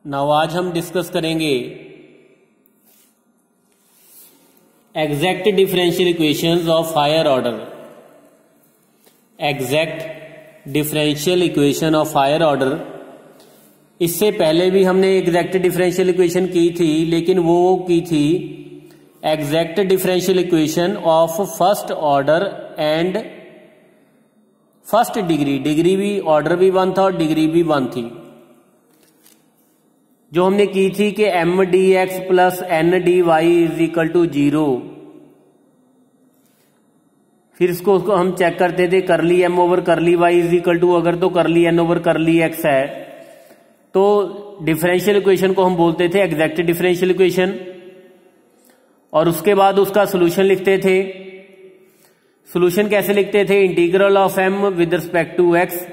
Now आज हम discuss करेंगे exact differential equations of higher order. Exact differential equation of higher order. इससे पहले भी हमने एग्जैक्ट डिफरेंशियल इक्वेशन की थी, लेकिन वो की थी exact differential equation of first order and first degree. Degree भी, ऑर्डर भी वन था और डिग्री भी वन थी। जो हमने की थी कि M D X plus N D Y is equal to 0। फिर इसको हम चेक करते थे curly M over curly Y is equal to, अगर तो करली एन ओवर करली एक्स है तो डिफरेंशियल इक्वेशन को हम बोलते थे एग्जैक्ट डिफरेंशियल इक्वेशन। और उसके बाद उसका सोल्यूशन लिखते थे। सोल्यूशन कैसे लिखते थे? Integral of M with respect to X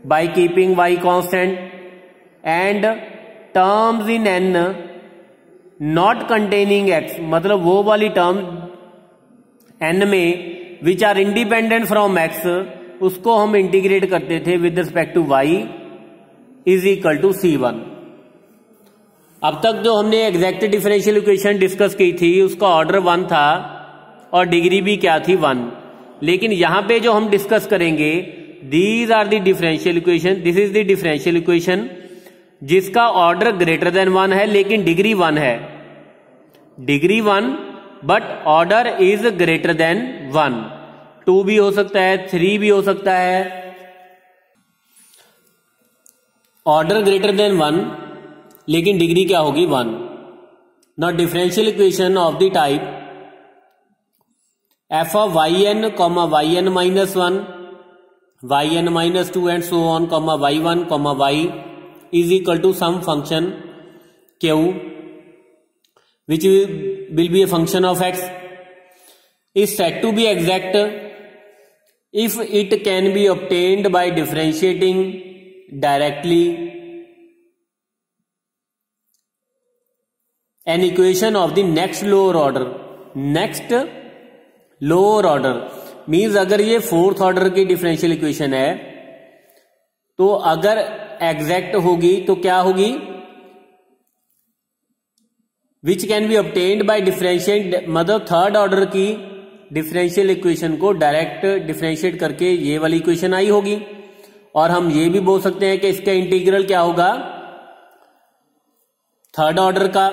by keeping Y constant and terms in N not containing X, मतलब वो वाली टर्म एन में which are independent from X, उसको हम इंटीग्रेट करते थे with respect to Y is equal to C1। अब तक जो हमने एग्जैक्ट डिफरेंशियल इक्वेशन डिस्कस की थी उसका ऑर्डर 1 था और डिग्री भी क्या थी 1। लेकिन यहां पे जो हम डिस्कस करेंगे these are the differential equation, this is the differential equation जिसका ऑर्डर ग्रेटर देन 1 है लेकिन डिग्री 1 है। Degree 1 but order is greater than 1। 2 भी हो सकता है, 3 भी हो सकता है। ऑर्डर ग्रेटर देन 1 लेकिन डिग्री क्या होगी 1। Not differential equation of the type F of Y N comma Y N minus 1 Y N minus 2 and so on comma Y 1 comma Y is equal to some function q which will be a function of x is said to be exact if it can be obtained by differentiating directly an equation of the next lower order। next lower order means अगर ये fourth order की differential equation है तो अगर exact होगी तो क्या होगी? Which can be obtained by differentiate, मतलब थर्ड ऑर्डर की डिफरेंशियल इक्वेशन को डायरेक्ट डिफरेंशिएट करके ये वाली इक्वेशन आई होगी। और हम ये भी बोल सकते हैं कि इसका इंटीग्रल क्या होगा थर्ड ऑर्डर का।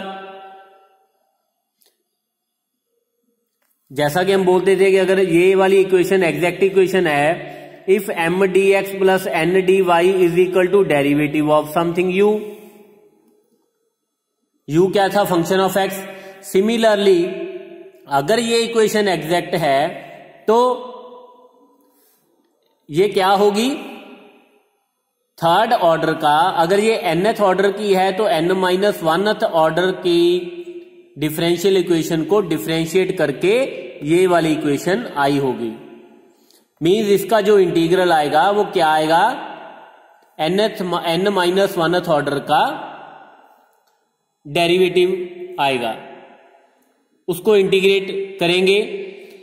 जैसा कि हम बोलते थे कि अगर ये वाली इक्वेशन एग्जैक्ट इक्वेशन है, if m dx plus n dy is equal to derivative of something u, u क्या था? Function of x। सिमिलरली अगर ये इक्वेशन एग्जैक्ट है तो ये क्या होगी थर्ड ऑर्डर का। अगर ये nth ऑर्डर की है तो n माइनस 1th ऑर्डर की डिफरेंशियल इक्वेशन को डिफरेंशिएट करके ये वाली इक्वेशन आई होगी। मीन्स इसका जो इंटीग्रल आएगा वो क्या आएगा? n माइनस 1th ऑर्डर का डेरिवेटिव आएगा, उसको इंटीग्रेट करेंगे।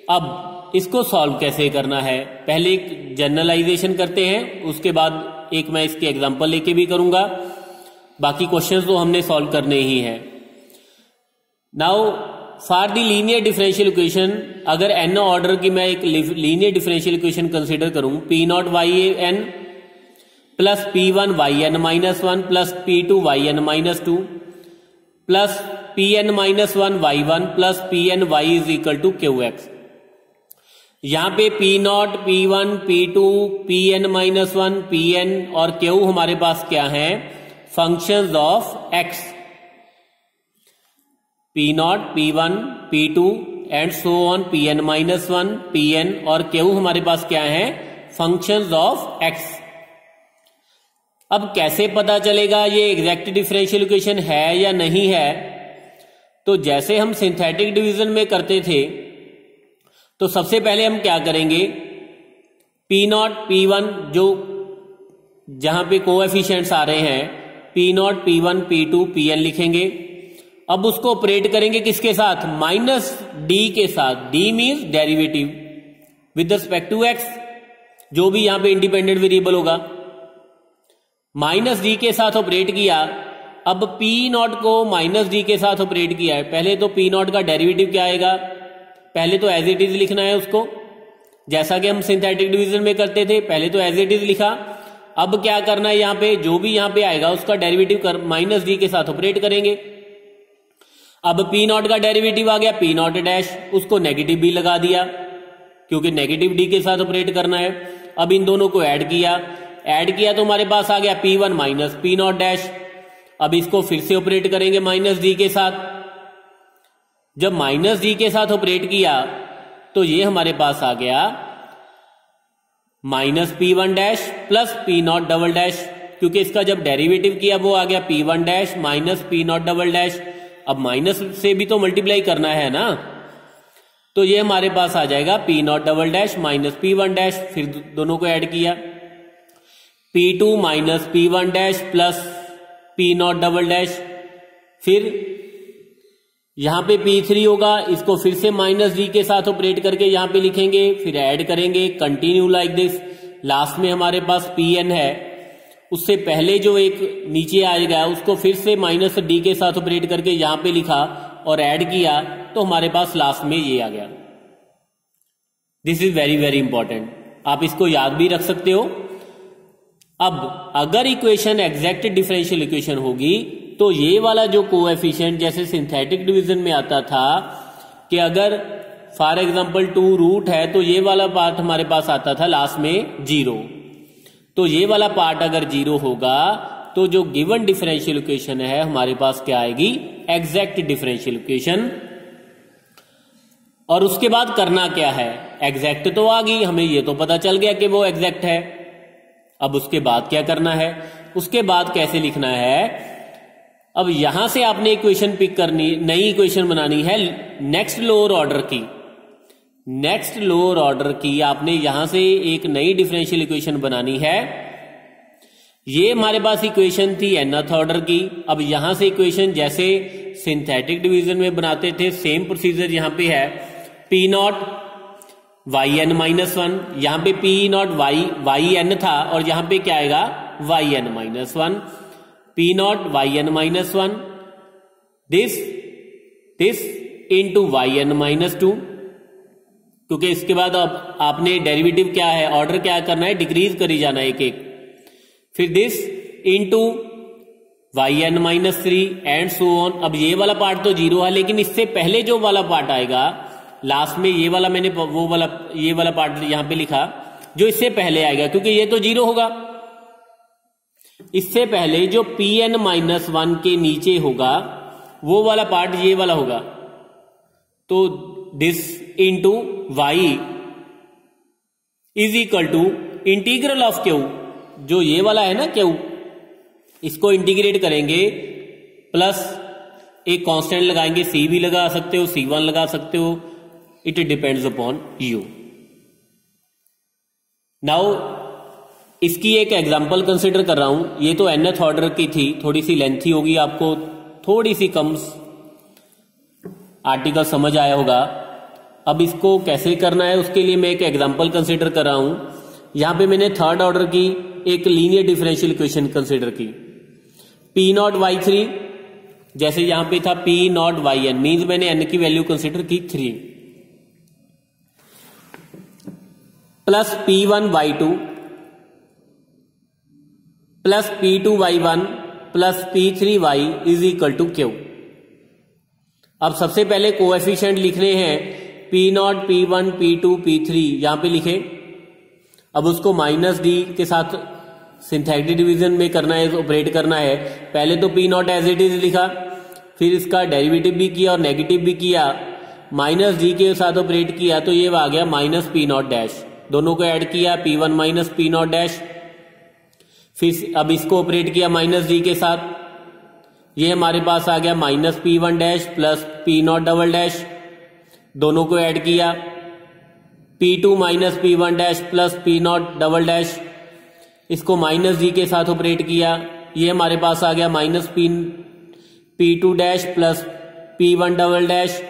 अब इसको सॉल्व कैसे करना है? पहले एक जनरलाइजेशन करते हैं, उसके बाद एक मैं इसकी एग्जांपल लेके भी करूंगा। बाकी क्वेश्चंस तो हमने सॉल्व करने ही हैं। Now for the linear differential equation, अगर n ऑर्डर की मैं एक लीनियर डिफरेंशियल इक्वेशन कंसीडर करूं, P naught Y N plus P one Y N minus 1 plus P two Y N minus 2 plus P N minus 1 Y 1 plus P N Y is equal to Q X. यहां पे P naught, P one, P two, P N minus 1, P N और Q हमारे पास क्या है? Functions of X. P naught, P one, P two and so on P N minus 1, P N और Q हमारे पास क्या है? Functions of X. अब कैसे पता चलेगा ये एग्जैक्ट डिफरेंशियल इक्वेशन है या नहीं है? तो जैसे हम सिंथेटिक डिवीजन में करते थे तो सबसे पहले हम क्या करेंगे? पी नॉट, पी वन जो जहां पे कोएफिशिएंट्स आ रहे हैं, P naught, P one, P two, P N लिखेंगे। अब उसको ऑपरेट करेंगे किसके साथ? माइनस डी के साथ। D means derivative with respect to X, जो भी यहां पे इंडिपेंडेंट वेरिएबल होगा। माइनस डी के साथ ऑपरेट किया। अब पी नॉट को माइनस डी के साथ ऑपरेट किया है। पहले तो पी नॉट का डेरिवेटिव क्या आएगा, पहले तो एज इट इज लिखना है उसको, जैसा कि हम सिंथेटिक डिवीजन में करते थे, पहले तो एज इट इज लिखा। अब क्या करना है, यहां पे जो भी यहां पे आएगा उसका डेरिवेटिव माइनस डी के साथ ऑपरेट करेंगे। अब पी नॉट का डेरिवेटिव आ गया पी नॉट डैश, उसको नेगेटिव बी लगा दिया क्योंकि नेगेटिव डी के साथ ऑपरेट करना है। अब इन दोनों को ऐड किया तो हमारे पास आ गया P one minus P not dash. अब इसको फिर से ऑपरेट करेंगे माइनस डी के साथ। जब माइनस डी के साथ ऑपरेट किया तो ये हमारे पास आ गया minus P one dash plus P naught double dash, क्योंकि इसका जब डेरिवेटिव किया वो आ गया P one dash minus P naught double dash. अब माइनस से भी तो मल्टीप्लाई करना है ना, तो ये हमारे पास आ जाएगा P naught double dash minus P one dash. फिर दोनों को ऐड किया, P two minus P one dash plus P naught double dash. फिर यहां पे P3 होगा, इसको फिर से माइनस डी के साथ ऑपरेट करके यहां पे लिखेंगे, फिर ऐड करेंगे, कंटिन्यू लाइक दिस। लास्ट में हमारे पास Pn है, उससे पहले जो एक नीचे आएगा उसको फिर से माइनस डी के साथ ऑपरेट करके यहां पे लिखा और ऐड किया, तो हमारे पास लास्ट में ये आ गया। This is very very important, आप इसको याद भी रख सकते हो। अब अगर इक्वेशन एग्जैक्ट डिफरेंशियल इक्वेशन होगी तो ये वाला जो कोएफिशिएंट जैसे सिंथेटिक डिवीजन में आता था कि अगर फॉर एग्जांपल 2 रूट है तो ये वाला पार्ट हमारे पास आता था लास्ट में 0। तो ये वाला पार्ट अगर 0 होगा तो जो गिवन डिफरेंशियल इक्वेशन है हमारे पास क्या आएगी, एग्जैक्ट डिफरेंशियल इक्वेशन। और उसके बाद करना क्या है, एग्जैक्ट तो आ गई, हमें ये तो पता चल गया कि वो एग्जैक्ट है। अब उसके बाद क्या करना है, उसके बाद कैसे लिखना है। अब यहां से आपने इक्वेशन पिक करनी, नई इक्वेशन बनानी है नेक्स्ट लोअर ऑर्डर की। नेक्स्ट लोअर ऑर्डर की आपने यहां से एक नई डिफरेंशियल इक्वेशन बनानी है। ये हमारे पास इक्वेशन थी nth ऑर्डर की। अब यहां से इक्वेशन जैसे सिंथेटिक डिवीजन में बनाते थे सेम प्रोसीजर यहां पे है। P naught Y N minus one, यहां पे पी नॉट वाई एन था और यहां पे क्या आएगा Y N minus one. P naught Y N minus one, this into Y N minus two, क्योंकि इसके बाद अब आपने डेरिवेटिव क्या है, ऑर्डर क्या करना है, डिक्रीज करी जाना है एक एक। फिर this into Y N minus three and so on. अब ये वाला पार्ट तो 0 है, लेकिन इससे पहले जो वाला पार्ट आएगा लास्ट में, ये वाला मैंने ये वाला पार्ट यहां पे लिखा जो इससे पहले आएगा, क्योंकि ये तो 0 होगा। इससे पहले जो Pn माइनस 1 के नीचे होगा वो वाला पार्ट ये वाला होगा। तो this into Y is equal to integral of Q, जो ये वाला है ना क्यू, इसको इंटीग्रेट करेंगे प्लस एक कांस्टेंट लगाएंगे, सी भी लगा सकते हो, C1 लगा सकते हो, it depends upon you. Now इसकी एक एग्जांपल कंसिडर कर रहा हूं। ये तो nth ऑर्डर की थी, थोड़ी सी लेंथी होगी, आपको थोड़ी सी कम आर्टिकल समझ आया होगा। अब इसको कैसे करना है उसके लिए मैं एक एग्जांपल कंसिडर कर रहा हूं। यहां पे मैंने थर्ड ऑर्डर की एक लीनियर डिफरेंशियल इक्वेशन कंसिडर की। पी नॉट वाई थ्री, जैसे यहां पे था P naught Y N, means मैंने एन की वैल्यू कंसिडर की 3, plus P one Y two plus P2y1 plus P3y is equal to Q. अब सबसे पहले कोएफिशिएंट लिखने हैं, P0, P1, P2, P3 यहां पे लिखे। अब उसको माइनस डी के साथ सिंथेटिक डिवीजन में करना है, ऑपरेट करना है। पहले तो P0 एज इट इज लिखा, फिर इसका डेरिवेटिव भी किया और नेगेटिव भी किया, माइनस डी के साथ ऑपरेट किया तो ये आ गया माइनस P0 डैश। दोनों को ऐड किया P1 माइनस P0 डैश। फिर अब इसको ऑपरेट किया माइनस डी के साथ, ये हमारे पास आ गया minus P1 dash plus P0 double dash. दोनों को ऐड किया P2 minus P1 dash plus P0 double dash. इसको माइनस डी के साथ ऑपरेट किया, ये हमारे पास आ गया minus P2 dash plus P1 double dash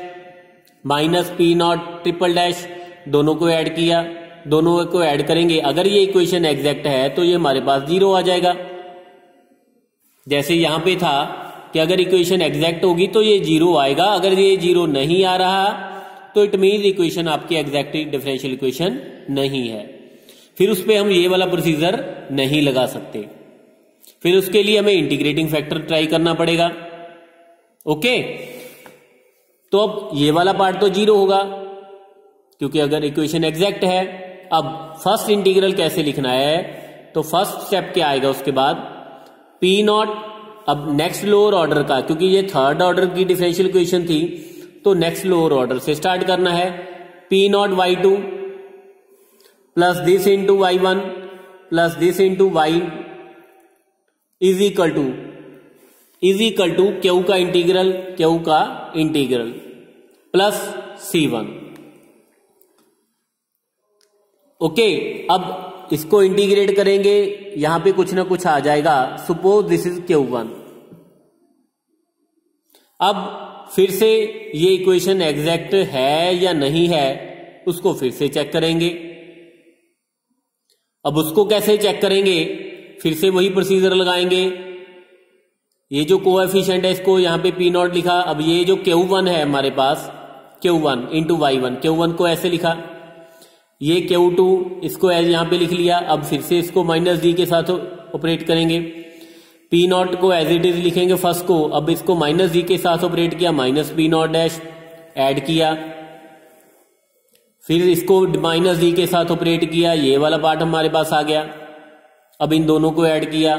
minus P0 triple dash. दोनों को ऐड किया, दोनों को ऐड करेंगे, अगर ये इक्वेशन एग्जैक्ट है तो ये हमारे पास 0 आ जाएगा। जैसे यहां पे था कि अगर इक्वेशन एग्जैक्ट होगी तो ये 0 आएगा, अगर ये 0 नहीं आ रहा तो इट मीन्स इक्वेशन आपकी एग्जैक्ट डिफरेंशियल इक्वेशन नहीं है। फिर उस पर हम ये वाला प्रोसीजर नहीं लगा सकते, फिर उसके लिए हमें इंटीग्रेटिंग फैक्टर ट्राई करना पड़ेगा। ओके, तो अब ये वाला पार्ट तो 0 होगा क्योंकि अगर इक्वेशन एग्जैक्ट है। अब फर्स्ट इंटीग्रल कैसे लिखना है, तो फर्स्ट स्टेप क्या आएगा उसके बाद, पी नॉट, अब नेक्स्ट लोअर ऑर्डर का, क्योंकि ये थर्ड ऑर्डर की डिफरेंशियल इक्वेशन थी तो नेक्स्ट लोअर ऑर्डर से स्टार्ट करना है। P naught y2 plus this into y1 plus this into y is equal to Q का इंटीग्रल प्लस C1। ओके, अब इसको इंटीग्रेट करेंगे, यहां पे कुछ ना कुछ आ जाएगा। Suppose this is Q1। अब फिर से ये इक्वेशन एग्जैक्ट है या नहीं है उसको फिर से चेक करेंगे। अब उसको कैसे चेक करेंगे, फिर से वही प्रोसीजर लगाएंगे। ये जो कोएफिशिएंट है इसको यहां पे पी नॉट लिखा। अब ये जो Q1 है हमारे पास, Q1 इंटू y1, Q1 को ऐसे लिखा, ये Q2 इसको यहां पे लिख लिया। अब फिर से इसको माइनस डी के साथ ऑपरेट करेंगे। पी नॉट को एज इट इज लिखेंगे फर्स्ट को, अब इसको माइनस डी के साथ ऑपरेट किया, minus P not dash add किया, फिर इसको माइनस डी के साथ ऑपरेट किया, ये वाला पार्ट हमारे पास आ गया। अब इन दोनों को ऐड किया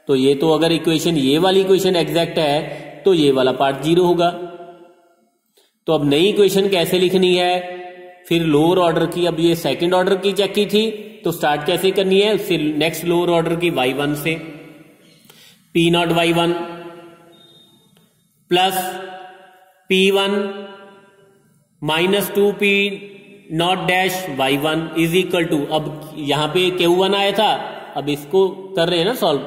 तो ये तो अगर इक्वेशन, ये वाली इक्वेशन एग्जैक्ट है तो ये वाला पार्ट 0 होगा। तो अब नई इक्वेशन कैसे लिखनी है, फिर लोअर ऑर्डर की, अब ये सेकंड ऑर्डर की चेक की थी तो स्टार्ट कैसे करनी है, उससे नेक्स्ट लोअर ऑर्डर की y1 से, P naught y1 plus p1 minus 2p naught dash y1 is equal to, अब यहां पे Q1 आया था, अब इसको कर रहे हैं ना सॉल्व,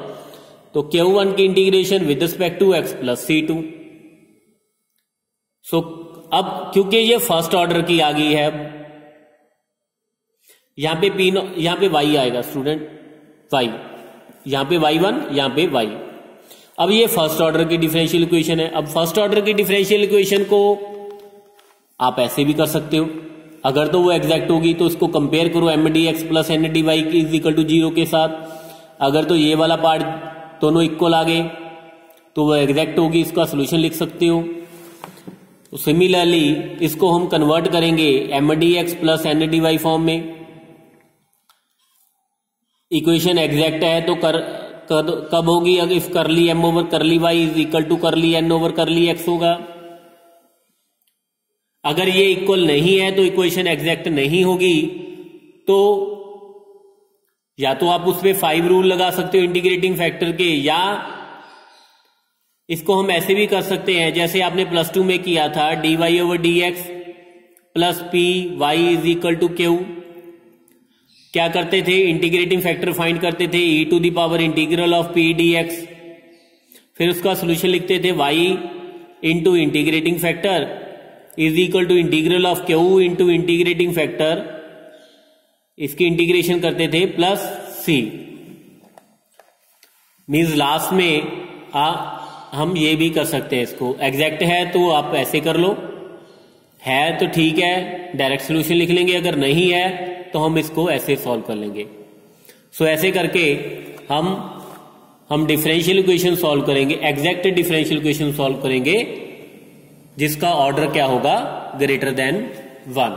तो Q1 की integration with respect to x plus C2। So अब क्योंकि ये फर्स्ट ऑर्डर की आ गई है, यहां पे यहां पे y आएगा स्टूडेंट, y, यहां पे y1, यहां पे y। अब ये फर्स्ट ऑर्डर की डिफरेंशियल इक्वेशन है। अब फर्स्ट ऑर्डर की डिफरेंशियल इक्वेशन को आप ऐसे भी कर सकते हो, अगर तो वो एग्जैक्ट होगी तो उसको कंपेयर करो mdx plus ndy is equal to 0 के साथ। अगर तो ये वाला पार्ट दोनों इक्वल आ गए तो वो एग्जैक्ट होगी, इसका सोल्यूशन लिख सकते हो। तो सिमिलरली इसको हम कन्वर्ट करेंगे mdx प्लस ndy फॉर्म में। इक्वेशन एग्जैक्ट है तो कब होगी, अगर if curly m over curly y is equal to curly n over curly x होगा। अगर ये इक्वल नहीं है तो इक्वेशन एग्जैक्ट नहीं होगी, तो या तो आप उसमें 5 रूल लगा सकते हो इंटीग्रेटिंग फैक्टर के, या इसको हम ऐसे भी कर सकते हैं जैसे आपने प्लस 2 में किया था, dy over dx plus P Y is equal to Q. क्या करते थे, इंटीग्रेटिंग फैक्टर फाइंड करते थे e to the power integral of P dx, फिर उसका सोल्यूशन लिखते थे y into integrating factor is equal to integral of Q into integrating factor, इसकी इंटीग्रेशन करते थे प्लस c। मीन्स लास्ट में हम ये भी कर सकते हैं, इसको एग्जैक्ट है तो आप ऐसे कर लो, है तो ठीक है डायरेक्ट सोल्यूशन लिख लेंगे, अगर नहीं है तो हम इसको ऐसे सॉल्व कर लेंगे। सो ऐसे करके हम डिफरेंशियल इक्वेशन सॉल्व करेंगे, एग्जैक्ट डिफरेंशियल इक्वेशन सॉल्व करेंगे जिसका ऑर्डर क्या होगा, ग्रेटर देन 1।